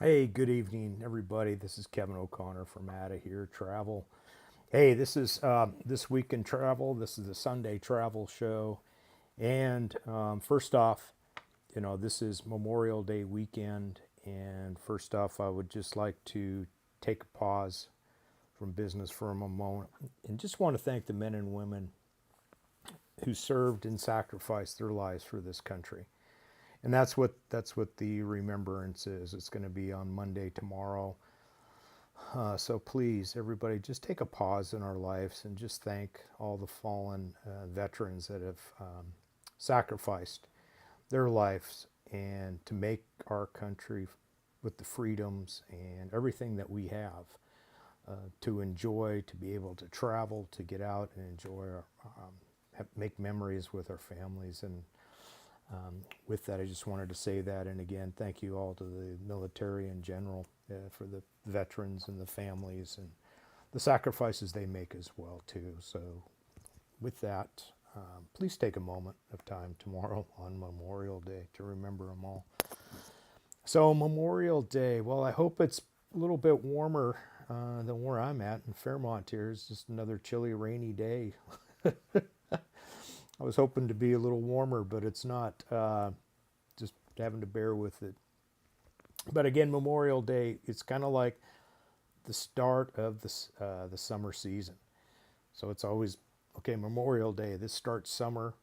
Hey, good evening, everybody. This is Kevin O'Connor from Outta Here Travel. Hey, this is This Week in Travel. This is a Sunday travel show. And first off, this is Memorial Day weekend. And first off, I would just like to take a pause from business for a moment and just want to thank the men and women who served and sacrificed their lives for this country. And that's what the remembrance is. It's going to be on Monday tomorrow. So please, everybody, just take a pause in our lives and just thank all the fallen veterans that have sacrificed their lives and to make our country with the freedoms and everything that we have to enjoy, to be able to travel, to get out and enjoy make memories with our families. And with that, I just wanted to say that. And again, thank you all to the military in general for the veterans and the families and the sacrifices they make as well too. So with that, please take a moment of time tomorrow on Memorial Day to remember them all. So Memorial Day, well, I hope it's a little bit warmer than where I'm at in Fairmont here. It's just another chilly, rainy day. I was hoping to be a little warmer, but it's not. Just having to bear with it. But again, Memorial Day, it's kind of like the start of the summer season. So it's always okay. Memorial Day. This starts summer.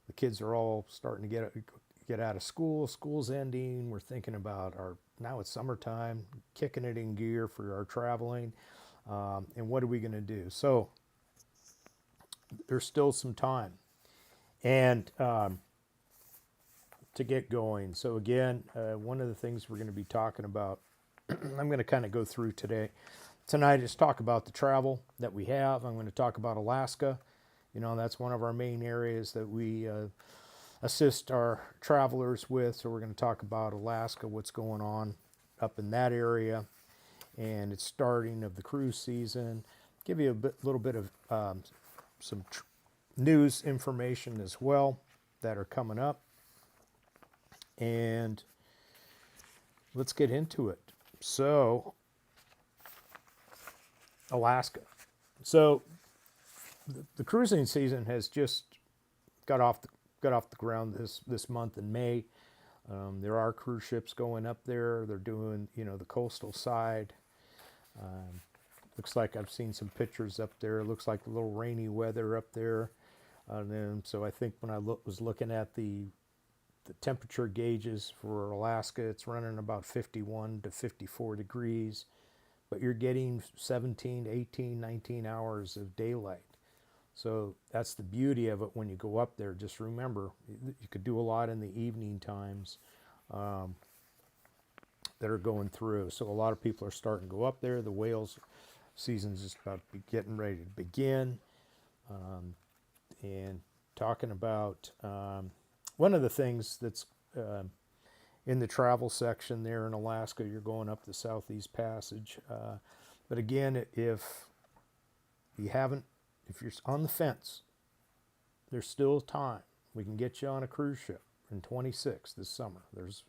The kids are all starting to get out of school. School's ending. We're thinking about our now it's summertime, kicking it in gear for our traveling. And what are we going to do? So there's still some time. And to get going. So again, one of the things we're going to be talking about, I'm going to kind of go through tonight is talk about the travel that we have. I'm going to talk about Alaska. That's one of our main areas that we assist our travelers with. So we're going to talk about Alaska, what's going on up in that area, and it's starting of the cruise season. Give you little bit of some news information as well that are coming up. And let's get into it. So, Alaska. So, the cruising season has just got off the ground this month in May. There are cruise ships going up there. They're doing the coastal side. Looks like I've seen some pictures up there. It looks like a little rainy weather up there. And then, so I think when I was looking at the temperature gauges for Alaska, it's running about 51 to 54 degrees, but you're getting 17, 18, 19 hours of daylight. So that's the beauty of it when you go up there. Just remember, you could do a lot in the evening times that are going through. So a lot of people are starting to go up there. The whales season's just about getting ready to begin. And talking about one of the things that's in the travel section there in Alaska, you're going up the Southeast Passage. But again, if you're on the fence, there's still time. We can get you on a cruise ship in 26 this summer. There's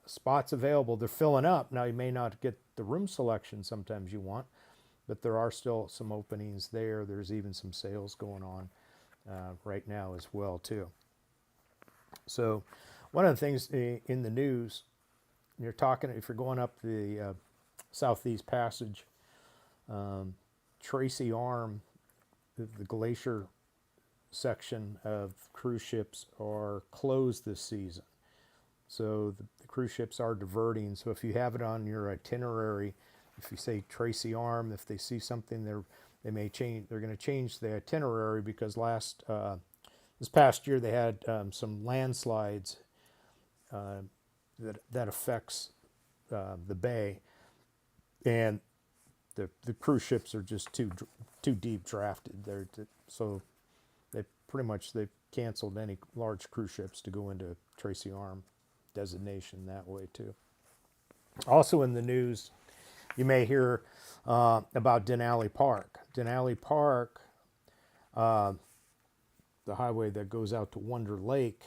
spots available. They're filling up. Now you may not get the room selection sometimes you want, but there are still some openings there. There's even some sales going on right now as well too. So one of the things in the news, you're talking if you're going up the Southeast Passage, Tracy Arm, the glacier section of cruise ships are closed this season. So the cruise ships are diverting. So if you have it on your itinerary, if you say Tracy Arm, if they see something they may change. They're going to change the itinerary because this past year they had some landslides that affects the bay, and the cruise ships are just too deep drafted. So they've canceled any large cruise ships to go into Tracy Arm designation that way too. Also in the news, you may hear about Denali Park. Denali Park, the highway that goes out to Wonder Lake,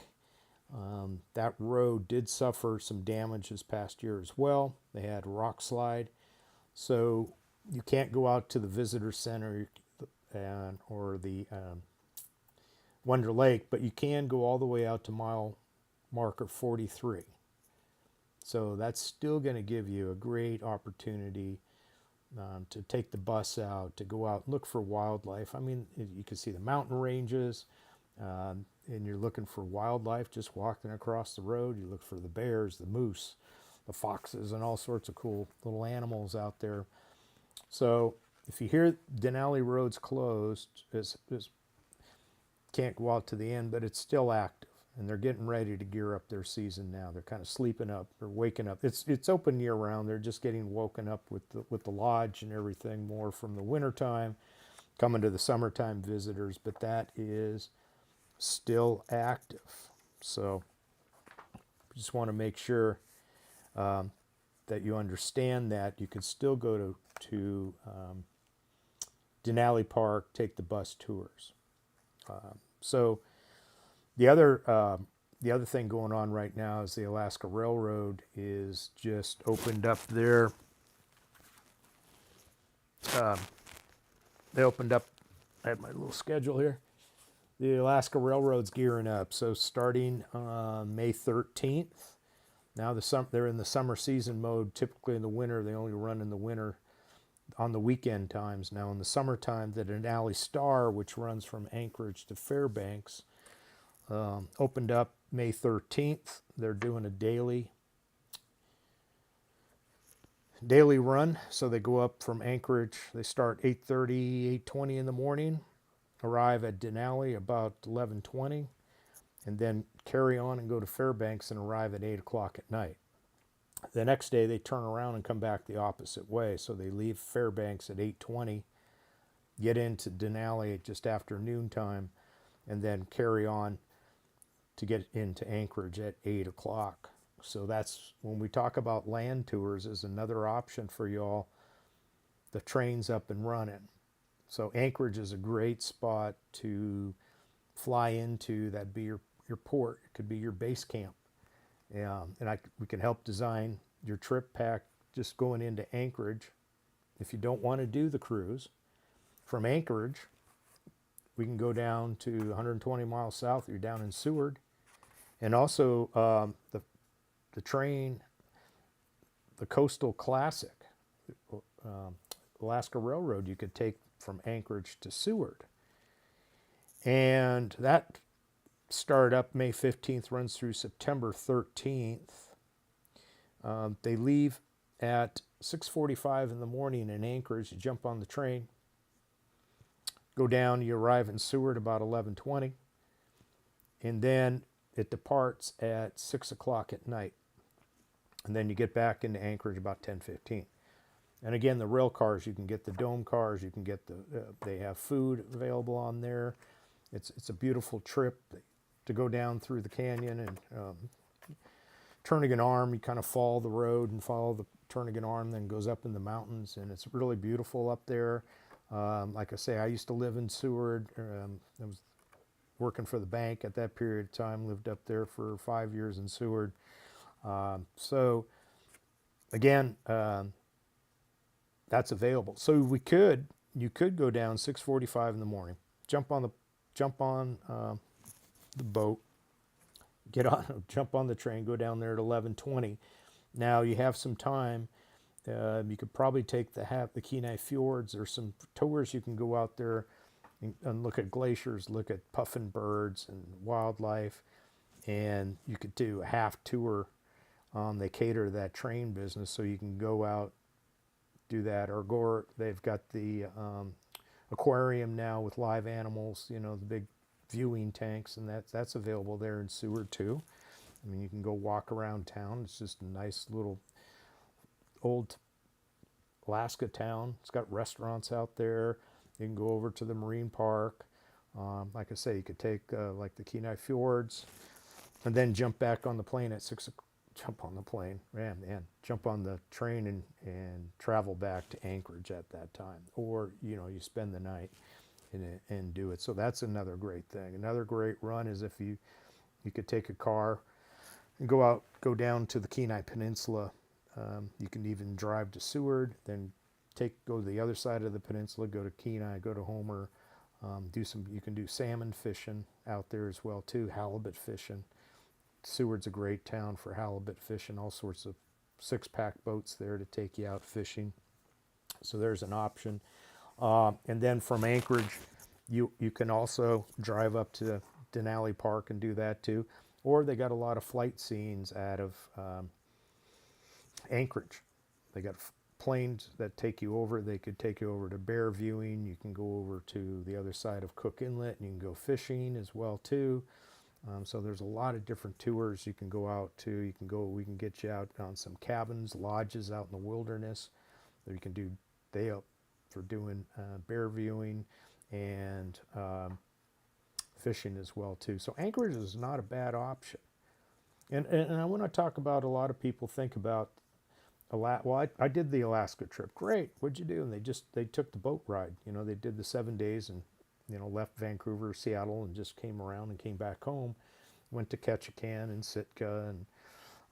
That road did suffer some damage this past year as well. They had rock slide, so you can't go out to the visitor center or the Wonder Lake, but you can go all the way out to mile marker 43. So that's still going to give you a great opportunity to take the bus out, to go out and look for wildlife. I mean, you can see the mountain ranges, and you're looking for wildlife just walking across the road. You look for the bears, the moose, the foxes, and all sorts of cool little animals out there. So if you hear Denali Road's closed, can't go out to the end, but it's still active, and they're getting ready to gear up their season now. They're kind of sleeping up or waking up. It's open year round. They're just getting woken up with the lodge and everything more from the wintertime, coming to the summertime visitors, but that is still active. So just want to make sure that you understand that you can still go to Denali Park, take the bus tours. So the other thing going on right now is the Alaska Railroad is just opened up their they opened up. I had my little schedule here. The Alaska Railroad's gearing up. So starting May 13th. Now they're in the summer season mode. Typically in the winter, they only run in the winter on the weekend times. Now in the summertime, the Denali Star, which runs from Anchorage to Fairbanks, opened up May 13th. They're doing a daily run. So they go up from Anchorage. They start 8:30, 8:20 in the morning, arrive at Denali about 11:20, and then carry on and go to Fairbanks and arrive at 8 o'clock at night. The next day they turn around and come back the opposite way. So they leave Fairbanks at 8:20, get into Denali at just after noontime, and then carry on to get into Anchorage at 8 o'clock. So that's when we talk about land tours is another option for y'all. The train's up and running. So Anchorage is a great spot to fly into. That'd be your port. It could be your base camp. And we can help design your trip pack just going into Anchorage. If you don't want to do the cruise, from Anchorage, we can go down to 120 miles south. You're down in Seward. And also the train, the Coastal Classic, Alaska Railroad, you could take from Anchorage to Seward. And that started up May 15th, runs through September 13th. They leave at 6:45 in the morning in Anchorage. You jump on the train, go down, you arrive in Seward about 11:20, and then it departs at 6 o'clock at night. And then you get back into Anchorage about 10:15. And again, the rail cars, you can get the dome cars, you can get they have food available on there. It's a beautiful trip to go down through the canyon and Turnagain Arm. You kind of follow the road and follow the Turnagain Arm, then goes up in the mountains, and it's really beautiful up there. Like I say, I used to live in Seward. I was working for the bank at that period of time, lived up there for 5 years in Seward. So again, that's available. So you could go down 6:45 in the morning, jump on the boat, jump on the train, go down there at 11:20. Now you have some time. You could probably take the Kenai Fjords. There's some tours you can go out there and look at glaciers, look at puffin birds and wildlife, and you could do a half tour. They cater to that train business, so you can go out, do that, or go. They've got the aquarium now with live animals. The big viewing tanks, and that's available there in Seward too. I mean, you can go walk around town. It's just a nice little old Alaska town. It's got restaurants out there. You can go over to the marine park. Like I say, you could take like the Kenai Fjords, and then jump back on the plane at 6 o'clock. Jump on the plane, jump on the train and travel back to Anchorage at that time. Or, you spend the night and do it. So that's another great thing. Another great run is if you You could take a car and go down to the Kenai Peninsula. You can even drive to Seward, then go to the other side of the peninsula, go to Kenai, go to Homer, you can do salmon fishing out there as well too, halibut fishing. Seward's a great town for halibut fishing, all sorts of 6-pack boats there to take you out fishing. So there's an option. And then from Anchorage, you can also drive up to Denali Park and do that too. Or they got a lot of flight scenes out of Anchorage. They got planes that take you over. They could take you over to bear viewing. You can go over to the other side of Cook Inlet and you can go fishing as well too. So there's a lot of different tours you can go out to. We can get you out on some cabins, lodges out in the wilderness. You can do day up for doing bear viewing and fishing as well too. So Anchorage is not a bad option. And I want to talk about, a lot of people think about I did the Alaska trip. Great. What'd you do? And they took the boat ride. They did the 7 days and left Vancouver, Seattle, and just came around and came back home. Went to Ketchikan and Sitka and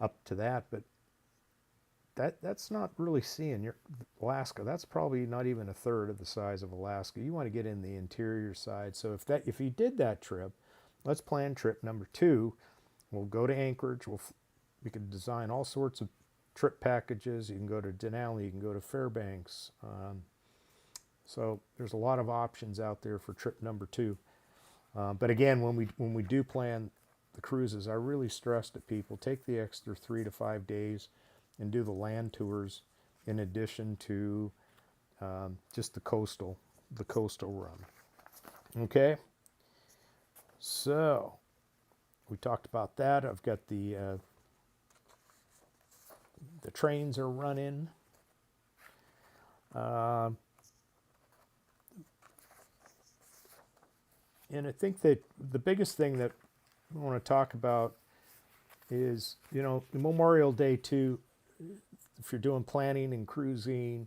up to that, but that's not really seeing Alaska. That's probably not even a third of the size of Alaska. You want to get in the interior side. So if you did that trip, let's plan trip number 2. We'll go to Anchorage. We can design all sorts of trip packages. You can go to Denali. You can go to Fairbanks. So there's a lot of options out there for trip number 2. But again, when we do plan the cruises, I really stress to people, take the extra 3 to 5 days and do the land tours in addition to just the coastal run. Okay, so we talked about that. I've got the trains are running. And I think that the biggest thing that we want to talk about is, Memorial Day too. If you're doing planning and cruising,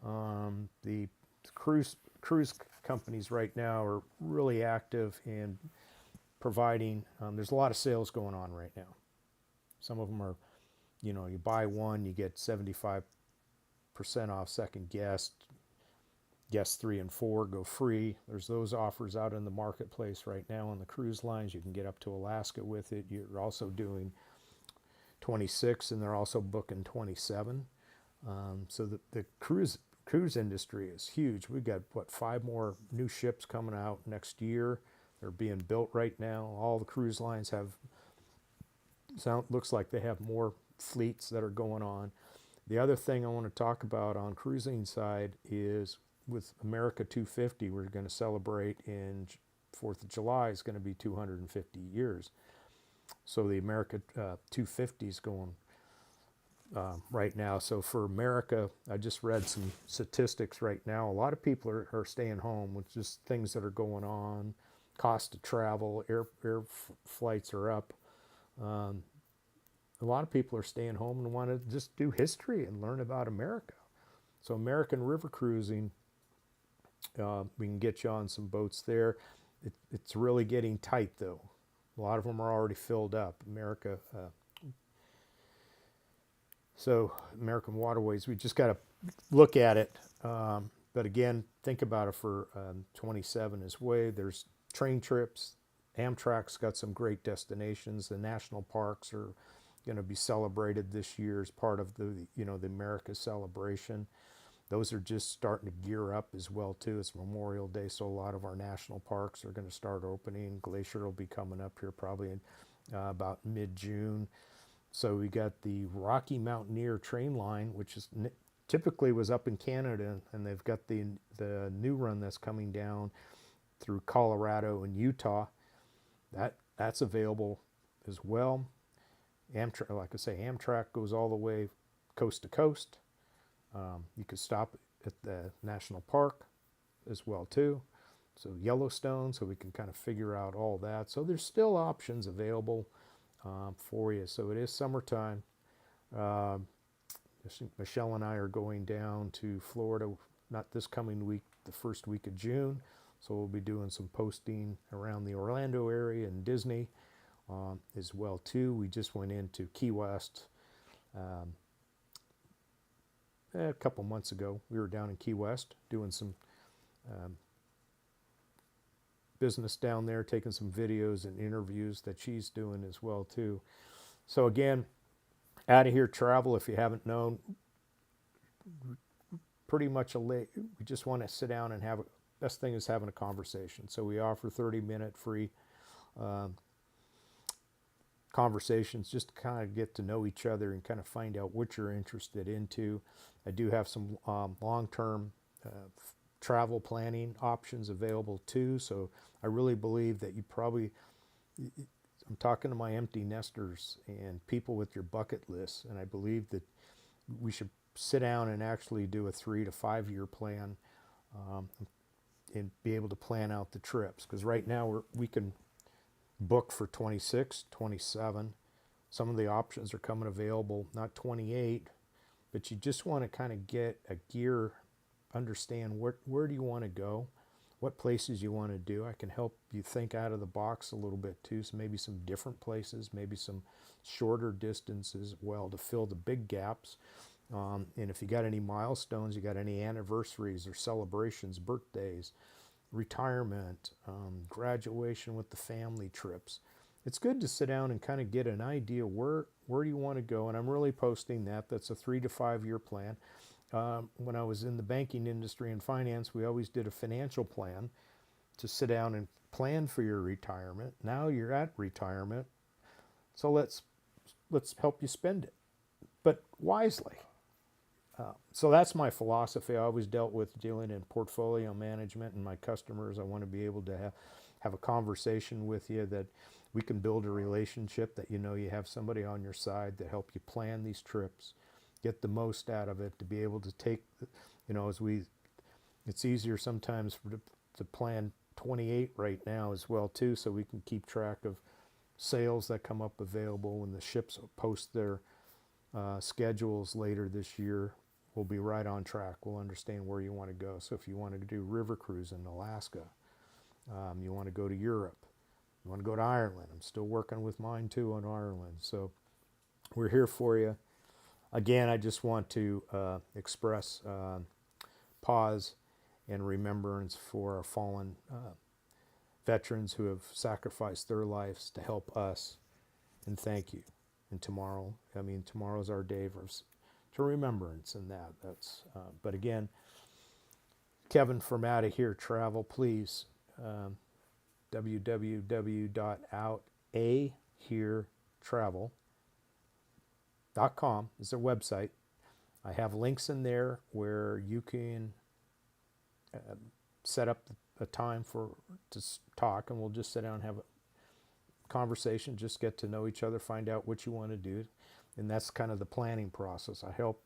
the cruise companies right now are really active in providing. There's a lot of sales going on right now. Some of them are, you buy one, you get 75% off second guest. Guests 3 and 4 go free. There's those offers out in the marketplace right now on the cruise lines. You can get up to Alaska with it. You're also doing 26, and they're also booking 27. So the cruise industry is huge. We've got 5 more new ships coming out next year. They're being built right now. All the cruise lines looks like they have more fleets that are going on. The other thing I want to talk about on cruising side is, with America 250, we're going to celebrate in 4th of July is going to be 250 years. So the America 250 is going right now. So for America, I just read some statistics right now. A lot of people are staying home with just things that are going on. Cost of travel, air flights are up. A lot of people are staying home and want to just do history and learn about America. So American River Cruising, we can get you on some boats there. It's really getting tight though. A lot of them are already filled up. So American Waterways, we just got to look at it. But again, think about it for 27 as well. There's train trips. Amtrak's got some great destinations. The national parks are going to be celebrated this year as part of the America celebration. Those are just starting to gear up as well too. It's Memorial Day, so a lot of our national parks are going to start opening. Glacier will be coming up here probably in about mid-June. So we got the Rocky Mountaineer train line, which is typically was up in Canada, and they've got the new run that's coming down through Colorado and Utah. That's available as well. Amtrak, like I say, Amtrak goes all the way coast to coast. You could stop at the national park as well too. So Yellowstone, so we can kind of figure out all that. So there's still options available for you. So it is summertime. Michelle and I are going down to Florida, not this coming week, the first week of June. So we'll be doing some posting around the Orlando area and Disney as well too. We just went into Key West um, a couple months ago. We were down in Key West doing some um, business down there, taking some videos and interviews that she's doing as well too. So again, Out of Here Travel, if you haven't known, pretty much we just want to sit down and have best thing is having a conversation. So we offer 30-minute free um, conversations just to kind of get to know each other and kind of find out what you're interested into. I do have some long-term travel planning options available too. So I really believe that you probably, I'm talking to my empty nesters and people with your bucket lists, and I believe that we should sit down and actually do a 3 to 5 year plan um, and be able to plan out the trips. Because right now we can book for 26, 27. Some of the options are coming available, not 28, but you just want to kind of get a gear, understand where do you want to go, what places you want to do. I can help you think out of the box a little bit too, so maybe some different places, maybe some shorter distances, well, to fill the big gaps. And if you got any milestones, you got any anniversaries or celebrations, birthdays, retirement, graduation with the family trips, it's good to sit down and kind of get an idea where do you want to go. And I'm really posting that. That's a 3 to 5 year plan. When I was in the banking industry and finance, we always did a financial plan to sit down and plan for your retirement. Now you're at retirement, so let's help you spend it, but wisely. So that's my philosophy. I always dealing in portfolio management, and my customers, I want to be able to have a conversation with you, that we can build a relationship, that you know you have somebody on your side to help you plan these trips, get the most out of it, to be able to take, you know, it's easier sometimes to plan 28 right now as well too, so we can keep track of sales that come up available when the ships post their schedules later this year. We'll be right on track. We'll understand where you want to go. So if you want to do river cruise in Alaska, you want to go to Europe, you want to go to Ireland. I'm still working with mine too on Ireland. So we're here for you. Again, I just want to express pause and remembrance for our fallen veterans who have sacrificed their lives to help us, and thank you. And tomorrow's our day to remembrance, and that's. But again, Kevin from Out of Here Travel, please, www.outaheretravel.com is their website. I have links in there where you can set up a time to talk, and we'll just sit down and have a conversation, just get to know each other, find out what you want to do. And that's kind of the planning process. I help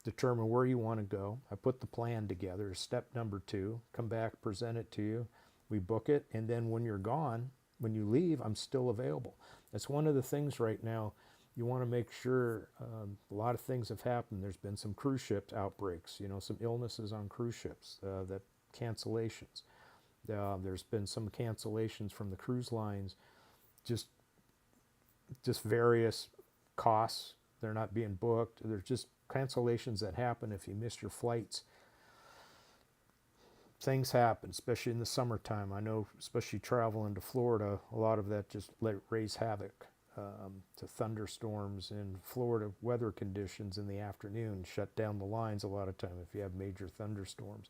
determine where you want to go. I put the plan together. Step number 2, come back, present it to you. We book it, and then when you're gone, when you leave, I'm still available. That's one of the things right now. You want to make sure, a lot of things have happened. There's been some cruise ship outbreaks, some illnesses on cruise ships, that cancellations. There's been some cancellations from the cruise lines, just various costs. They're not being booked. There's just cancellations that happen if you miss your flights. Things happen, especially in the summertime. I know, especially traveling to Florida, a lot of that just raise havoc to thunderstorms in Florida, weather conditions in the afternoon, shut down the lines a lot of time if you have major thunderstorms.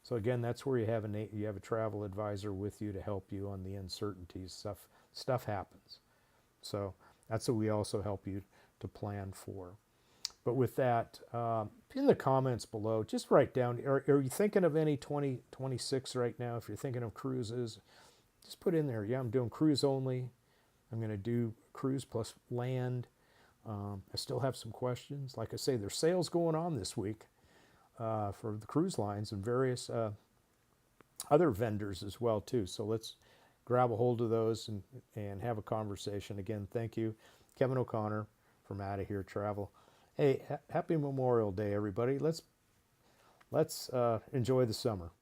So again, that's where you have a travel advisor with you to help you on the uncertainties. Stuff happens. So that's what we also help you to plan for. But with that, in the comments below, just write down, are you thinking of any 2026 right now? If you're thinking of cruises, just put in there, yeah, I'm doing cruise only. I'm going to do cruise plus land. I still have some questions. Like I say, there's sales going on this week for the cruise lines and various other vendors as well too. So let's grab a hold of those and have a conversation. Again, thank you. Kevin O'Connor from Out of Here Travel. Hey, happy Memorial Day, everybody. Let's enjoy the summer.